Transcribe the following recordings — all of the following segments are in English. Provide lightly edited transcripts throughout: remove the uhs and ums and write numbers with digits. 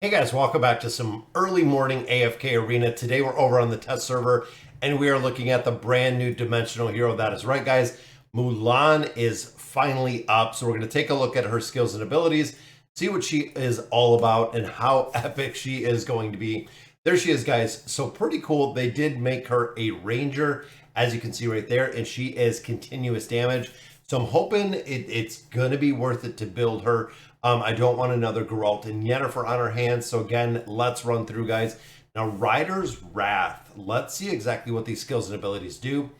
Hey guys, welcome back to some early morning AFK Arena. Today we're over on the test server and we are looking at the brand new dimensional hero. That is right, guys. Mulan is finally up. So we're going to take a look at her skills and abilities, see what she is all about and how epic she is going to be. There she is, guys. So pretty cool. They did make her a ranger, as you can see right there, and she is continuous damage. So I'm hoping it's going to be worth it to build her. I don't want another Geralt and Yennefer on our hands. So again, let's run through, guys. Now, Ryder's Wrath. Let's see exactly what these skills and abilities do.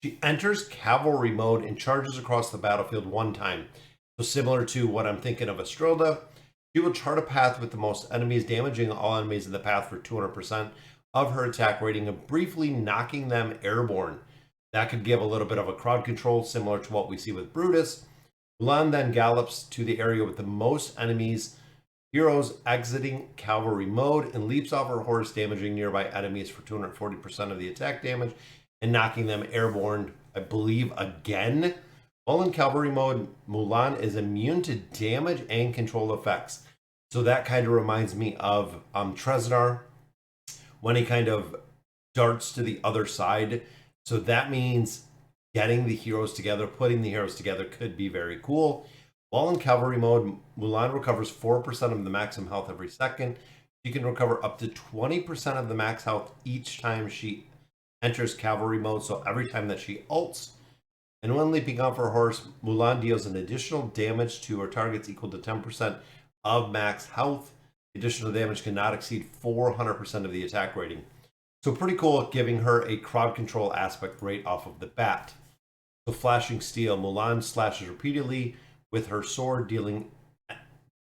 She enters cavalry mode and charges across the battlefield one time. So similar to what I'm thinking of Estrilda, she will chart a path with the most enemies, damaging all enemies in the path for 200% of her attack rating and briefly knocking them airborne. That could give a little bit of a crowd control, similar to what we see with Brutus. Mulan then gallops to the area with the most enemies, heroes exiting cavalry mode, and leaps off her horse, damaging nearby enemies for 240% of the attack damage and knocking them airborne, I believe, again. While in cavalry mode, Mulan is immune to damage and control effects. So that kind of reminds me of Tresnar when he kind of darts to the other side. So that means getting the heroes together, putting the heroes together could be very cool. While in cavalry mode, Mulan recovers 4% of the maximum health every second. She can recover up to 20% of the max health each time she enters cavalry mode. So every time that she ults. And when leaping off her horse, Mulan deals an additional damage to her targets equal to 10% of max health. Additional damage cannot exceed 400% of the attack rating. So pretty cool, giving her a crowd control aspect right off of the bat. So flashing steel, Mulan slashes repeatedly with her sword, dealing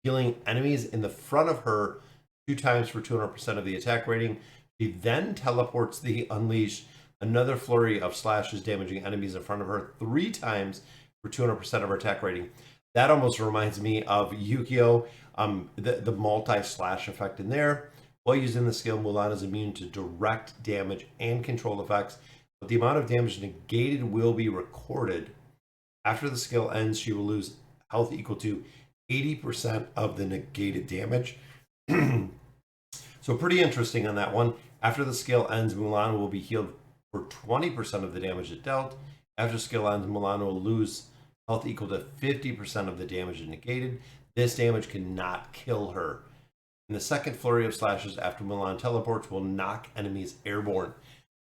enemies in the front of her 2 times for 200% of the attack rating. She then teleports the unleash another flurry of slashes, damaging enemies in front of her 3 times for 200% of her attack rating. That almost reminds me of Yu-Gi-Oh! The multi-slash effect in there. While using the skill, Mulan is immune to direct damage and control effects, but the amount of damage negated will be recorded. After the skill ends, she will lose health equal to 80% of the negated damage. So pretty interesting on that one. After the skill ends, Mulan will be healed for 20% of the damage it dealt. After skill ends, Mulan will lose health equal to 50% of the damage it negated. This damage cannot kill her. And the second flurry of slashes after Mulan teleports will knock enemies airborne.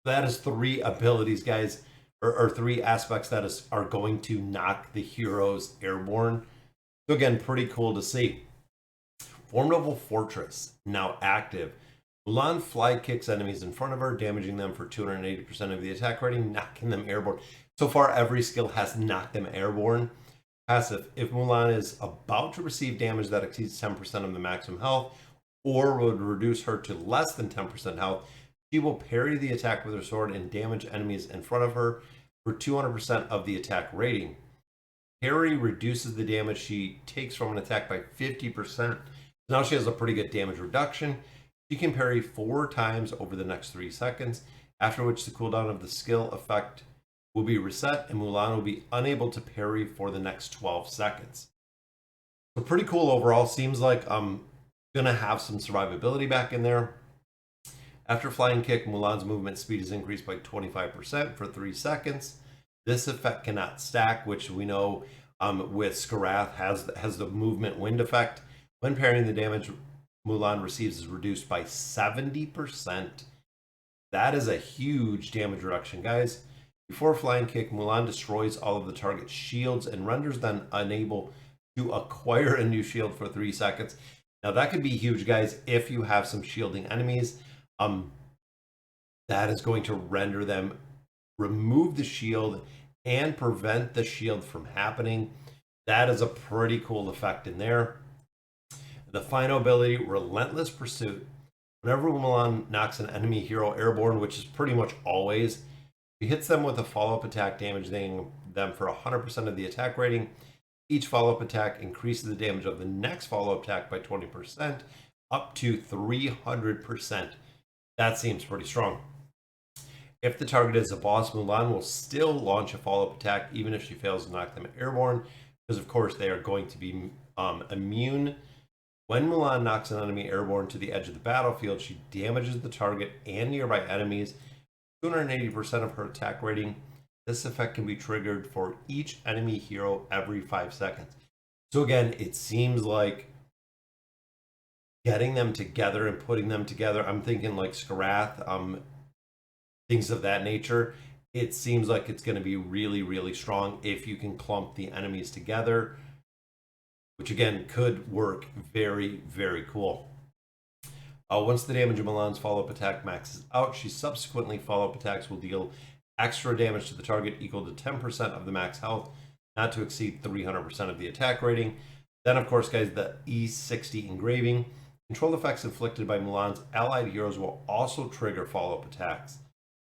That is 3 abilities, guys, or 3 aspects that are going to knock the heroes airborne. So again, pretty cool to see. Formidable Fortress, now active. Mulan fly kicks enemies in front of her, damaging them for 280% of the attack rating, knocking them airborne. So far, every skill has knocked them airborne. Passive, if Mulan is about to receive damage that exceeds 10% of the maximum health, or would reduce her to less than 10% health, she will parry the attack with her sword and damage enemies in front of her for 200% of the attack rating. Parry reduces the damage she takes from an attack by 50%. Now she has a pretty good damage reduction. She can parry 4 times over the next 3 seconds, after which the cooldown of the skill effect will be reset and Mulan will be unable to parry for the next 12 seconds. So pretty cool overall. Seems like gonna have some survivability back in there. After flying kick, Mulan's movement speed is increased by 25% for 3 seconds. This effect cannot stack, which we know with Skarath has the movement wind effect. When parrying, the damage Mulan receives is reduced by 70%. That is a huge damage reduction, guys. Before flying kick, Mulan destroys all of the target's shields and renders them unable to acquire a new shield for 3 seconds. Now that could be huge, guys, if you have some shielding enemies. That is going to render them remove the shield and prevent the shield from happening. That is a pretty cool effect in there. The final ability, Relentless Pursuit. Whenever Mulan knocks an enemy hero airborne, which is pretty much always, she hits them with a follow-up attack, damaging them for 100% of the attack rating. Each follow-up attack increases the damage of the next follow-up attack by 20%, up to 300%. That seems pretty strong. If the target is a boss, Mulan will still launch a follow-up attack even if she fails to knock them airborne, because of course they are going to be immune When Mulan knocks an enemy airborne to the edge of the battlefield, she damages the target and nearby enemies 280% of her attack rating. This effect can be triggered for each enemy hero every 5 seconds. So again, it seems like getting them together and putting them together, I'm thinking like Skarath, things of that nature. It seems like it's going to be really, really strong if you can clump the enemies together, which again could work very, very cool. Once the damage of Mulan's follow-up attack maxes out, she subsequently follow-up attacks will deal extra damage to the target equal to 10% of the max health, not to exceed 300% of the attack rating. Then, of course, guys, the E60 engraving. Control effects inflicted by Mulan's allied heroes will also trigger follow-up attacks.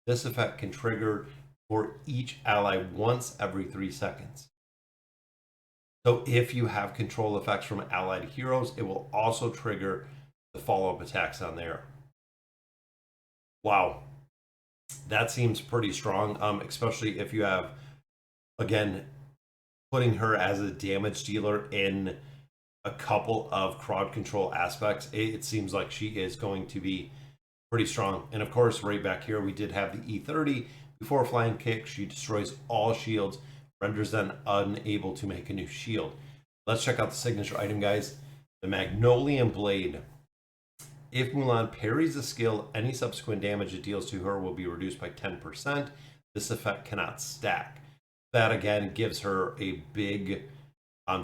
This effect can trigger for each ally once every 3 seconds. So if you have control effects from allied heroes, it will also trigger the follow-up attacks on there. Wow, that seems pretty strong, especially if you have, again, putting her as a damage dealer in a couple of crowd control aspects. It seems like she is going to be pretty strong. And of course, right back here, we did have the E30. Before flying kick, she destroys all shields, renders them unable to make a new shield. Let's check out the signature item, guys. The Magnolia blade. If Mulan parries a skill, any subsequent damage it deals to her will be reduced by 10%. This effect cannot stack. That again gives her a big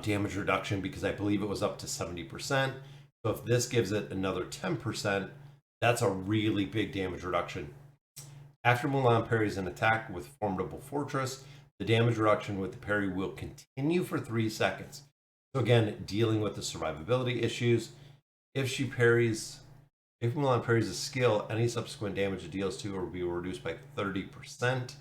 damage reduction because I believe it was up to 70%. So if this gives it another 10%, that's a really big damage reduction. After Mulan parries an attack with Formidable Fortress, the damage reduction with the parry will continue for 3 seconds. So again, dealing with the survivability issues. If Mulan parries a skill, any subsequent damage it deals to her will be reduced by 30%.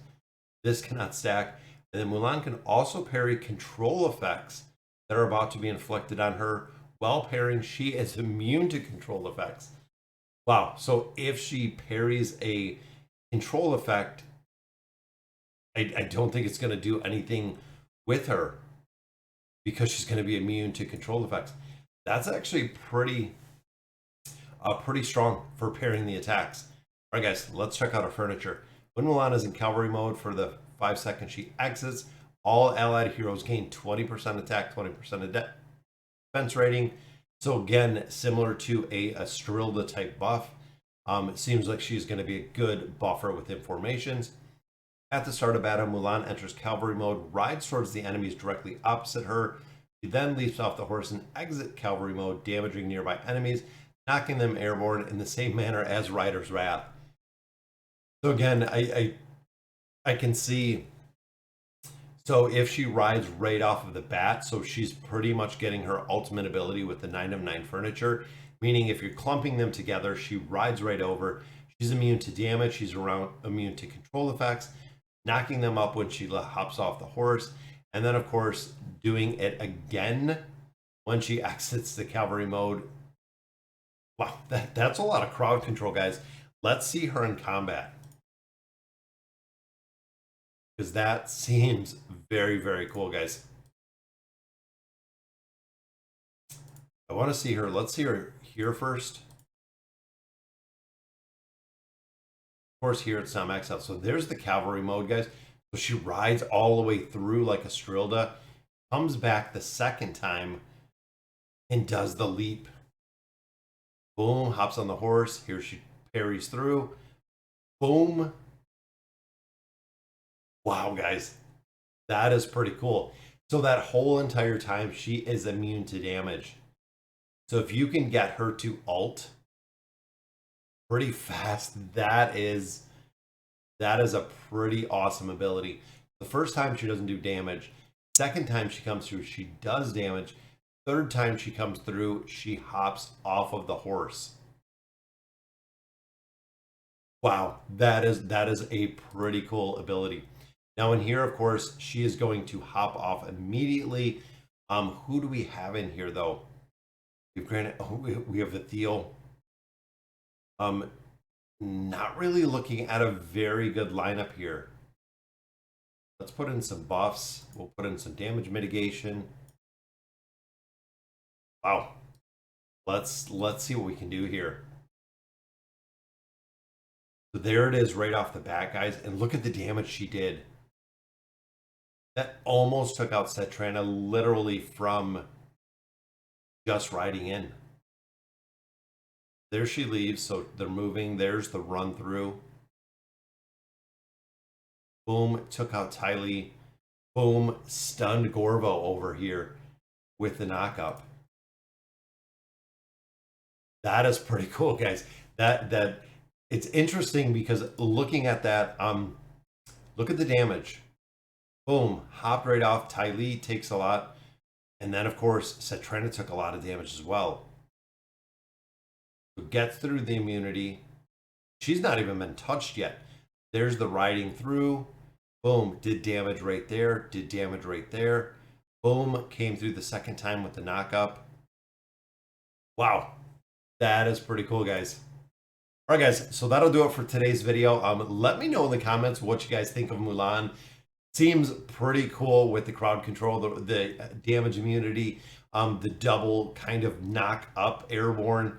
This cannot stack. And then Mulan can also parry control effects that are about to be inflicted on her. While parrying, she is immune to control effects. Wow. So if she parries a control effect, I don't think it's going to do anything with her because she's going to be immune to control effects. That's actually pretty strong for parrying the attacks. All right, guys, let's check out her furniture. When Mulan is in cavalry mode for the 5 seconds she exits, all allied heroes gain 20% attack, 20% of defense rating. So again, similar to a Strilda type buff. It seems like she's going to be a good buffer within formations. At the start of battle, Mulan enters cavalry mode, rides towards the enemies directly opposite her. She then leaps off the horse and exits cavalry mode, damaging nearby enemies, knocking them airborne in the same manner as Ryder's Wrath. So again, I can see. So if she rides right off of the bat, so she's pretty much getting her ultimate ability with the 9 of 9 furniture, meaning if you're clumping them together, she rides right over. She's immune to damage. She's immune to control effects, knocking them up when she hops off the horse. And then, of course, doing it again when she exits the cavalry mode. Wow, that's a lot of crowd control, guys. Let's see her in combat, because that seems very, very cool, guys. I want to see her. Let's see her here first. Of course, here it's not maxed out. So there's the cavalry mode, guys. So she rides all the way through like a Strilda, comes back the second time, and does the leap. Boom, hops on the horse. Here she parries through. Boom. Wow, guys. That is pretty cool. So that whole entire time, she is immune to damage. So if you can get her to ult pretty fast, that is a pretty awesome ability. The first time she doesn't do damage. Second time she comes through, she does damage. Third time she comes through, she hops off of the horse. Wow, that is a pretty cool ability. Now in here, of course, she is going to hop off immediately. Who do we have in here though? We have the Thiel. Not really looking at a very good lineup here. Let's put in some buffs. We'll put in some damage mitigation. Wow. Let's see what we can do here. So there it is right off the bat, guys. And look at the damage she did. That almost took out Setrana literally from just riding in. There she leaves, so they're moving. There's the run through. Boom, took out Tylee. Boom, stunned Gorvo over here with the knockup. That is pretty cool, guys. That it's interesting because looking at that, look at the damage. Boom, hopped right off. Tylee takes a lot. And then, of course, Setrana took a lot of damage as well. Gets through the immunity. She's not even been touched yet. There's the riding through. Boom, did damage right there. Did damage right there. Boom, came through the second time with the knockup. Wow, that is pretty cool, guys. All right, guys, so that'll do it for today's video. Let me know in the comments what you guys think of Mulan. Seems pretty cool with the crowd control, the damage immunity, the double kind of knock up airborne.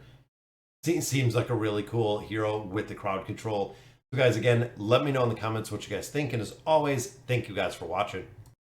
Seems like a really cool hero with the crowd control. So guys, again, let me know in the comments what you guys think. And as always, thank you guys for watching.